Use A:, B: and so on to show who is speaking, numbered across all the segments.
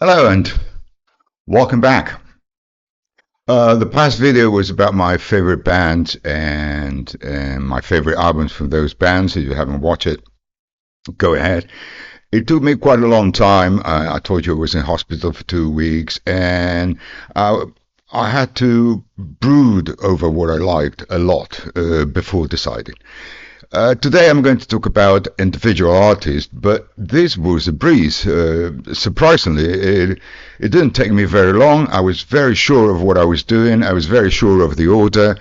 A: Hello and welcome back. The past video was about my favorite bands and my favorite albums from those bands. If you haven't watched it, go ahead. It took me quite a long time. I told you I was in hospital for 2 weeks, and I, I had to brood over what I liked a lot before deciding. Today I'm going to talk about individual artists, but this was a breeze. Surprisingly, it didn't take me very long. I was very sure of what I was doing. I was very sure of the order,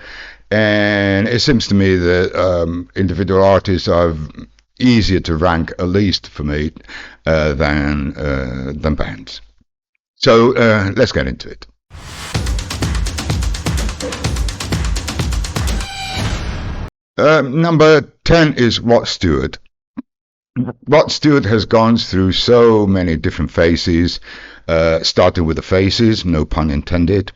A: and it seems to me that individual artists are easier to rank, at least for me, than bands. So let's get into it. Number 10 is Rod Stewart. Rod Stewart has gone through so many different phases, starting with the faces, no pun intended,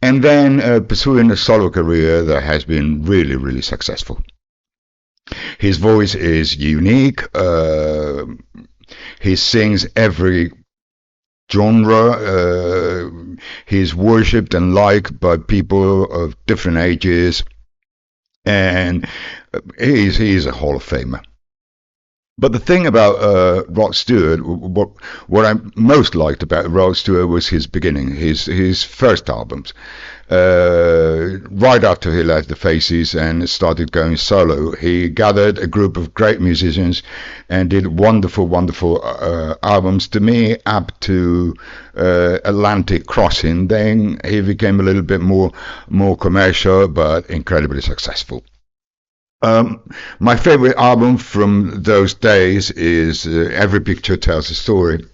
A: and then pursuing a solo career that has been really, really successful. His voice is unique. He sings every genre. He's worshipped and liked by people of different ages, and he's a Hall of Famer. But the thing about Rod Stewart, what I most liked about Rod Stewart was his beginning, his first albums. Right after he left the Faces and started going solo, he gathered a group of great musicians and did wonderful, wonderful albums. To me, up to Atlantic Crossing, then he became a little bit more commercial, but incredibly successful. My favorite album from those days is Every Picture Tells a Story,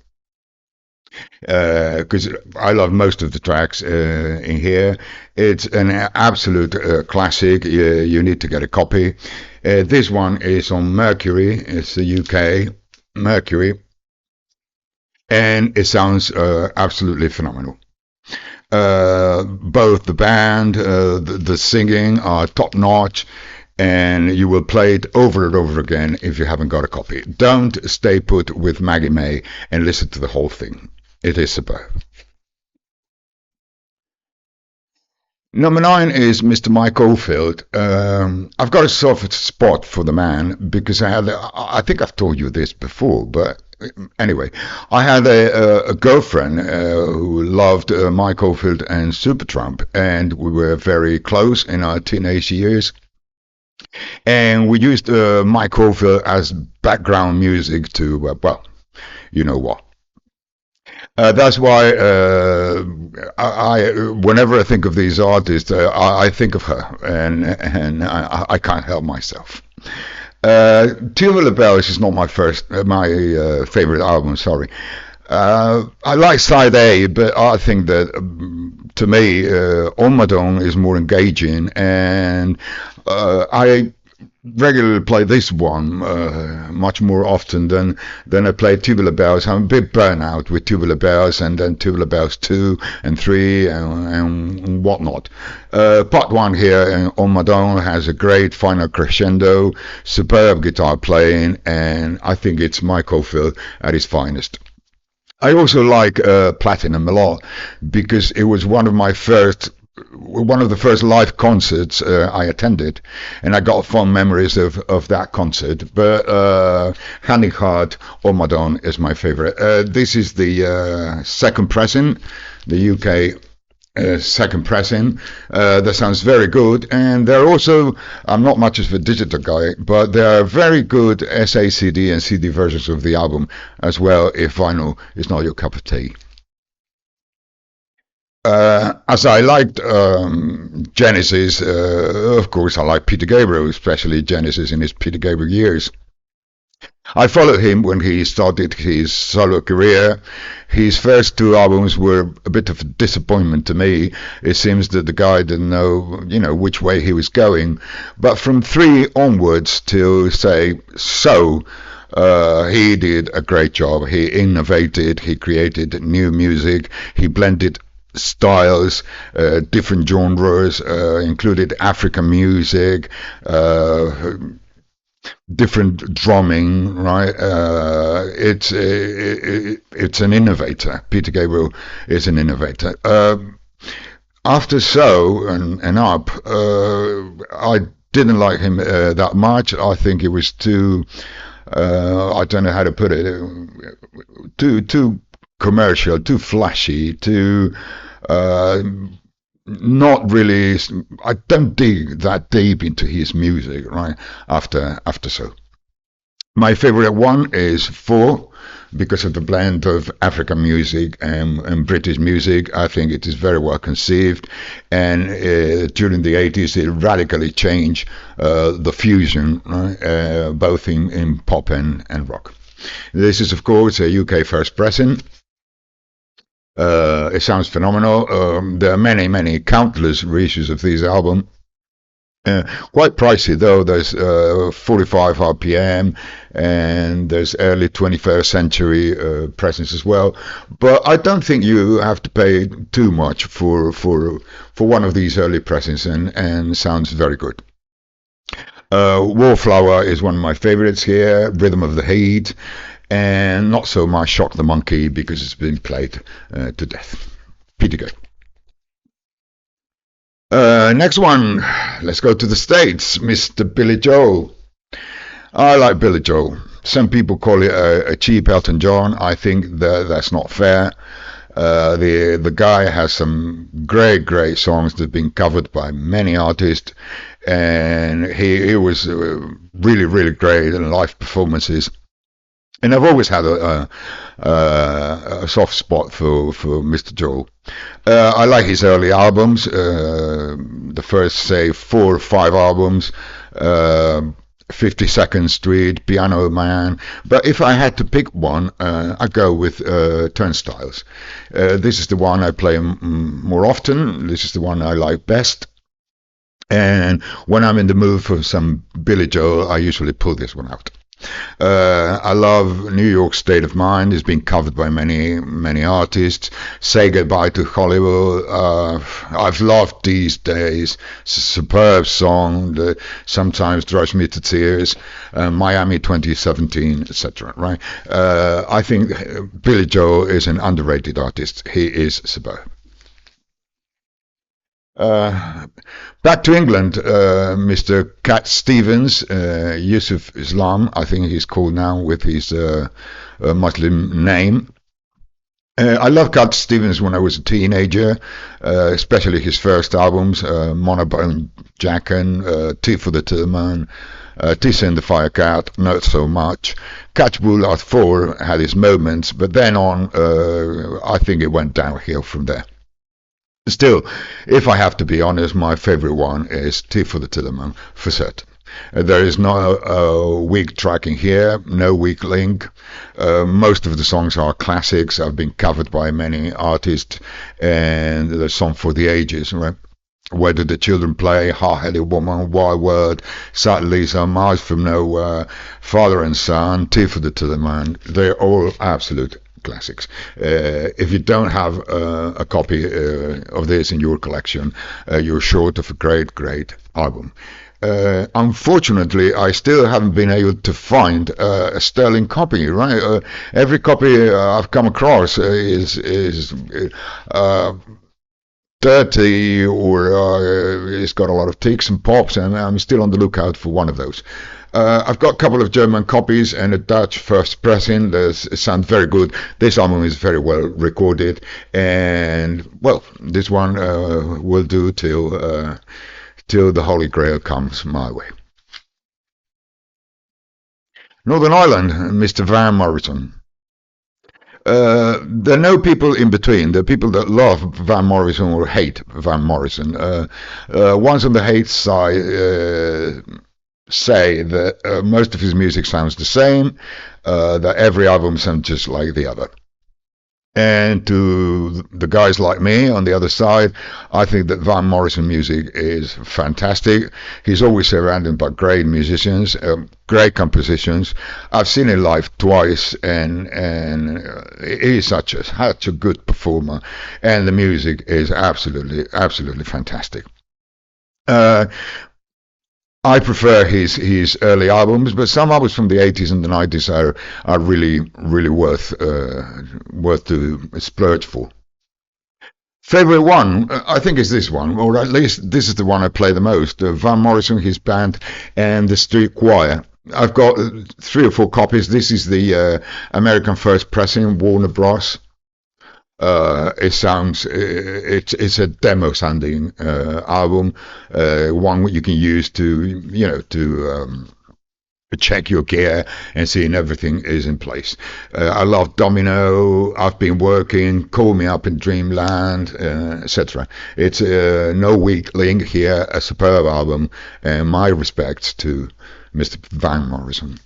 A: because I love most of the tracks in here. It's an absolute classic. You need to get a copy. This one is on Mercury. It's the UK Mercury, and it sounds absolutely phenomenal. Both the band, the singing are top notch, and you will play it over and over again if you haven't got a copy. Don't stay put with Maggie May and listen to the whole thing. It is superb. Number 9 is Mr. Mike Oldfield. I've got a soft spot for the man because I think I've told you this before, but anyway, I had a girlfriend who loved Mike Oldfield and Supertramp, and we were very close in our teenage years. And we used Mike Oldfield as background music to, well, you know what. That's why whenever I think of these artists, I think of her, and I can't help myself. Tubular Bells is not my favorite album. Sorry. I like side A, but I think that to me, On My Own is more engaging, and I regularly play this one much more often than I play Tubular Bells. I'm a bit burnt out with Tubular Bells and then Tubular Bells 2 and 3 and whatnot. Part 1 here on My Own has a great final crescendo, superb guitar playing, and I think it's Mike Oldfield at his finest. I also like Platinum a lot because it was one of the first live concerts I attended, and I got fond memories of that concert. But Handing Hard or Madonna is my favorite. This is the second pressing, the UK second pressing. That sounds very good, and they're also, I'm not much of a digital guy, but there are very good SACD and CD versions of the album as well, if vinyl is not your cup of tea. As I liked Genesis, of course I like Peter Gabriel, especially Genesis in his Peter Gabriel years. I followed him when he started his solo career. His first two albums were a bit of a disappointment to me. It seems that the guy didn't know, which way he was going. But from 3 onwards till, say, So, he did a great job. He innovated, he created new music, he blended styles, different genres, included African music, different drumming, right? It's an innovator. Peter Gabriel is an innovator. After So and Up, I didn't like him that much. I think it was too. I don't know how to put it. Too commercial, too flashy, too. Uh, Not really. I don't dig that deep into his music, right? After So. My favorite one is Four because of the blend of African music and British music. I think it is very well conceived, and during the 80s it radically changed the fusion, right? Both in pop and rock. This is, of course, a UK first pressing. It sounds phenomenal. There are many, countless reissues of this album. Uh, Quite pricey though. There's 45 RPM, and there's early 21st century presence as well. But I don't think you have to pay too much for one of these early presses, and sounds very good. Wallflower is one of my favorites here. Rhythm of the Heat, and not so much Shock the Monkey because it's been played to death. Peter Gay. Next one, let's go to the States, Mr. Billy Joel. I like Billy Joel. Some people call it a cheap Elton John. I think that's not fair. The guy has some great songs that have been covered by many artists, and he was really great in live performances. And I've always had a soft spot for Mr. Joel. I like his early albums, the first, say, 4 or 5 albums, 52nd Street, Piano Man. But if I had to pick one, I'd go with Turnstiles. This is the one I play more often. This is the one I like best. And when I'm in the mood for some Billy Joel, I usually pull this one out. I love New York State of Mind. It's been covered by many artists. Say Goodbye to Hollywood. I've loved These Days. It's a superb song that sometimes drives me to tears. Miami 2017, etc. Right? I think Billy Joel is an underrated artist. He is superb. Uh, Back to England, Mr. Cat Stevens, Yusuf Islam, I think he's called now with his Muslim name. I loved Cat Stevens when I was a teenager, especially his first albums, Monobone Jackin, Tea for the Tillman, Tissa and the Firecat, not so much. Catch Bullard 4 had his moments, but then on, I think it went downhill from there. Still, if I have to be honest, my favorite one is Tea for the Tillerman, for certain. There is no weak track in here, no weak link. Most of the songs are classics, have been covered by many artists, and the song for the ages, right? Where Did the Children Play, Hard-Headed Woman, Wild World, Sad Lisa, Miles from Nowhere, Father and Son, Tea for the Tillerman. They're all absolute classics. If you don't have a copy of this in your collection, you're short of a great album. Unfortunately, I still haven't been able to find a sterling copy. Right, every copy I've come across is dirty, or it's got a lot of ticks and pops, and I'm still on the lookout for one of those. I've got a couple of German copies and a Dutch first pressing. They sound very good. This album is very well recorded, and well, this one will do till the Holy Grail comes my way. Northern Ireland, Mr. Van Morrison. There are no people in between. There are people that love Van Morrison or hate Van Morrison. Ones on the hate side say that most of his music sounds the same, that every album sounds just like the other. And to the guys like me on the other side, I think that Van Morrison music is fantastic. He's always surrounded by great musicians, great compositions. I've seen him live twice, and he's such a good performer, and the music is absolutely fantastic. Uh, I prefer his early albums, but some albums from the 80s and the 90s are really worth to splurge for. Favorite one, I think, is this one, or at least this is the one I play the most. Van Morrison, his band, and the Street Choir. I've got three or four copies. This is the American first pressing, Warner Bros. It sounds it's a demo sounding album, one you can use to check your gear and seeing everything is in place. I love Domino, I've been working, Call Me Up in Dreamland, etc. It's no weak link here, a superb album, and my respects to Mr. Van Morrison.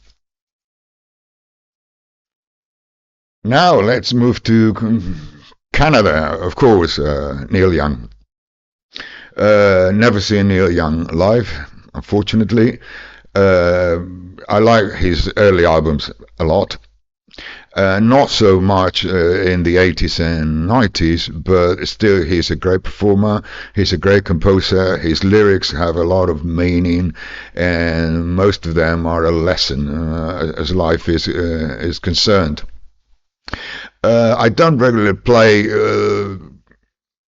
A: Now let's move to Canada, of course, Neil Young. Never seen Neil Young live, unfortunately. Uh, I like his early albums a lot. Not so much in the 80s and 90s, but still he's a great performer. He's a great composer. His lyrics have a lot of meaning, and most of them are a lesson as life is concerned. I don't regularly play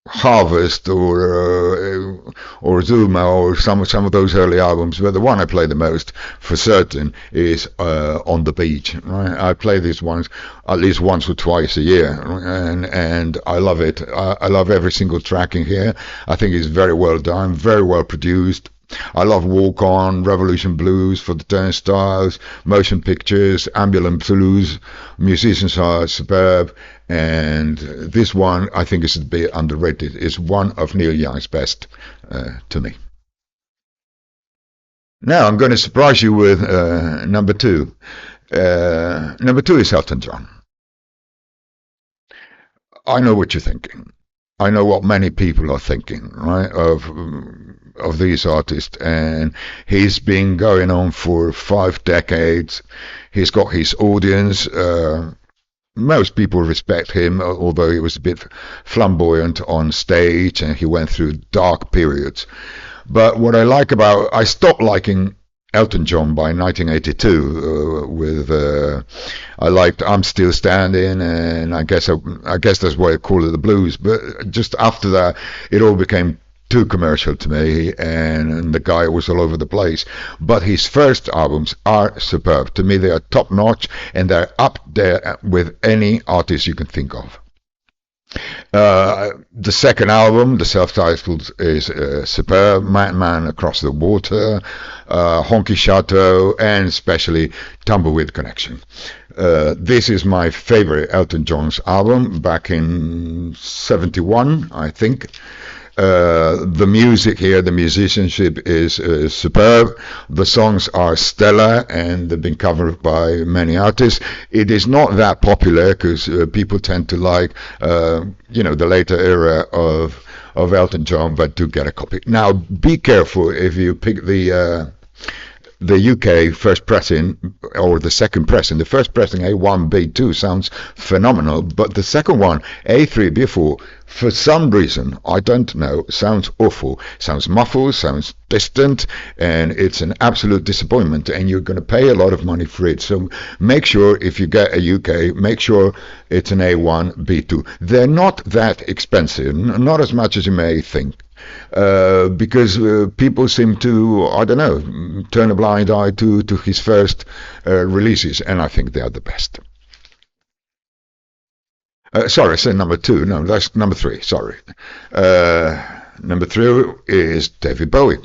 A: Harvest or Zuma or some of those early albums, but the one I play the most for certain is On the Beach. Right? I play these ones at least once or twice a year, and I love it. I love every single track in here. I think it's very well done, very well produced. I love Walk On, Revolution Blues for the Turnstiles, Motion Pictures, Ambulant Blues. Musicians are superb, and this one I think is a bit underrated. It's one of Neil Young's best to me. Now I'm going to surprise you with number two. Number two is Elton John. I know what you're thinking. I know what many people are thinking, right, of these artists, and he's been going on for 5 decades. He's got his audience. Most people respect him, although he was a bit flamboyant on stage and he went through dark periods. But what I stopped liking Elton John by 1982 with I liked I'm Still Standing, and I guess that's why I call it the blues. But just after that, it all became too commercial to me, and the guy was all over the place. But his first albums are superb. To me, they are top notch, and they're up there with any artist you can think of. The second album, the self-titled, is superb. Man Across the Water, Honky Chateau, and especially Tumbleweed Connection. This is my favorite Elton John's album back in '71, I think. The music here, the musicianship is superb. The songs are stellar and they've been covered by many artists. It is not that popular because people tend to like, the later era of Elton John, but do get a copy. Now, be careful if you pick the UK first pressing or the second pressing. The first pressing A1, B2 sounds phenomenal, but the second one, A3, B4, for some reason, I don't know, sounds awful, sounds muffled, sounds distant, and it's an absolute disappointment, and you're going to pay a lot of money for it. So make sure if you get a UK, make sure it's an A1, B2. They're not that expensive, not as much as you may think. Because people seem to, I don't know, turn a blind eye to his first releases, and I think they are the best. Sorry, I said number two. No, that's number three. Sorry. Number three is David Bowie.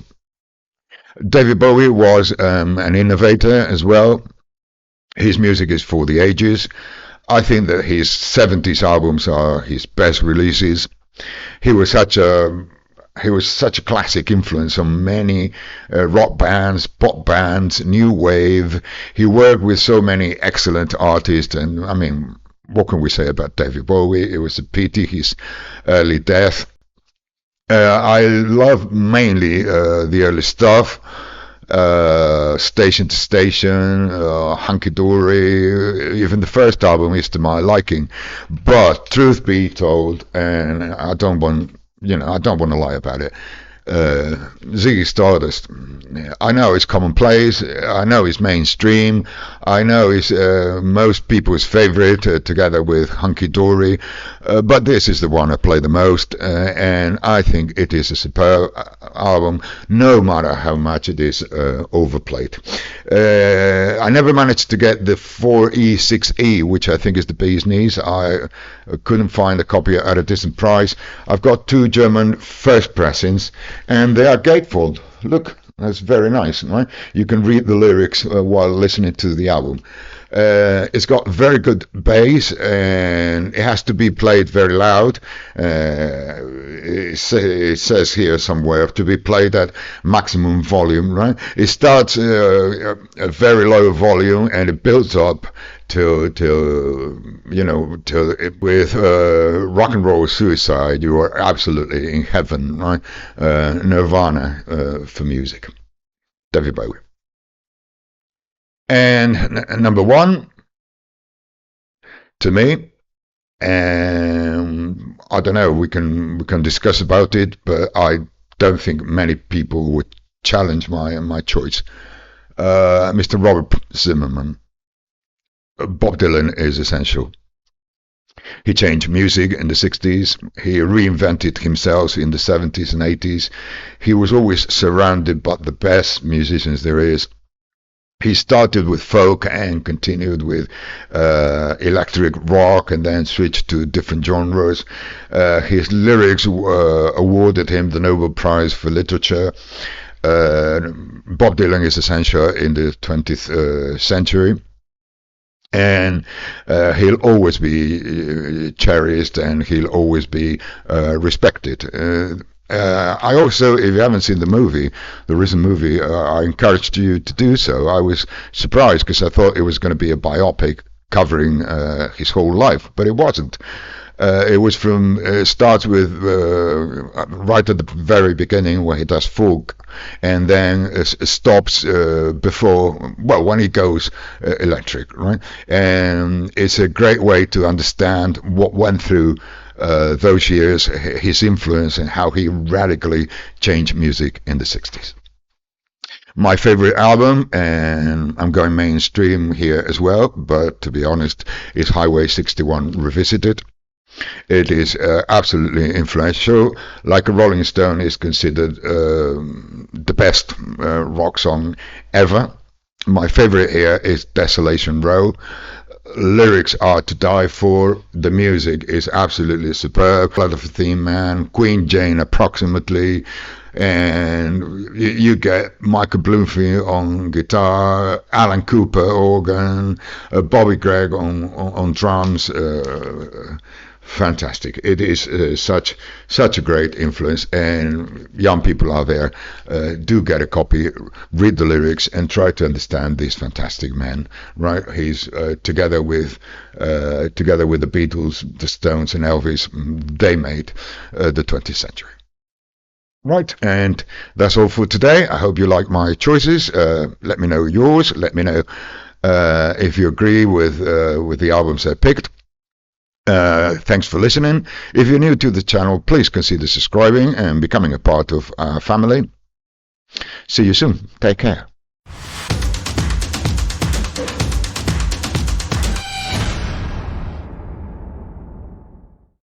A: David Bowie was an innovator as well. His music is for the ages. I think that his '70s albums are his best releases. He was such a classic influence on many rock bands, pop bands, new wave. He worked with so many excellent artists, and I mean, what can we say about David Bowie? It was a pity his early death. I love mainly the early stuff. Station to Station, Hunky Dory, even the first album is to my liking. But truth be told, and I don't want to lie about it, Ziggy Stardust. I know it's commonplace. I know it's mainstream. I know it's most people's favorite, together with Hunky Dory. But this is the one I play the most, and I think it is a superb album, no matter how much it is overplayed. I never managed to get the 4E6E, which I think is the bee's knees. I couldn't find a copy at a decent price. I've got two German first pressings, and they are gatefold. Look, that's very nice, right? You can read the lyrics while listening to the album. It's got very good bass, and it has to be played very loud. It says here somewhere to be played at maximum volume, right? It starts at very low volume, and it builds up till with Rock and Roll Suicide, you are absolutely in heaven, right? Nirvana for music. David Bowie. And number one, to me, I don't know, we can discuss about it, but I don't think many people would challenge my choice. Mr. Robert Zimmerman. Bob Dylan is essential. He changed music in the 60s. He reinvented himself in the 70s and 80s. He was always surrounded by the best musicians there is. He started with folk and continued with electric rock, and then switched to different genres. His lyrics awarded him the Nobel Prize for Literature. Bob Dylan is essential in the 20th century. And he'll always be cherished, and he'll always be respected. I also, if you haven't seen the recent movie, I encouraged you to do so. I was surprised because I thought it was going to be a biopic covering his whole life, but it wasn't. It was starts with right at the very beginning where he does folk, and then stops when he goes electric, right? And it's a great way to understand what went through those years, his influence, and how he radically changed music in the 60s. My favorite album, and I'm going mainstream here as well, but to be honest, is Highway 61 Revisited. It is absolutely influential. Like a Rolling Stone is considered the best rock song ever. My favorite here is Desolation Row. Lyrics are to die for. The music is absolutely superb. Blood of a Theme Man, Queen Jane approximately, and you get Michael Bloomfield on guitar, Alan Cooper organ, Bobby Gregg on drums. Fantastic. It is such a great influence, and young people out there, do get a copy, read the lyrics, and try to understand this fantastic man, right? He's together with the Beatles, the Stones, and Elvis. They made the 20th century. Right, and that's all for today. I hope you like my choices. Let me know yours. Let me know if you agree with the albums I picked. Thanks for listening. If you're new to the channel, please consider subscribing and becoming a part of our family. See you soon. Take care.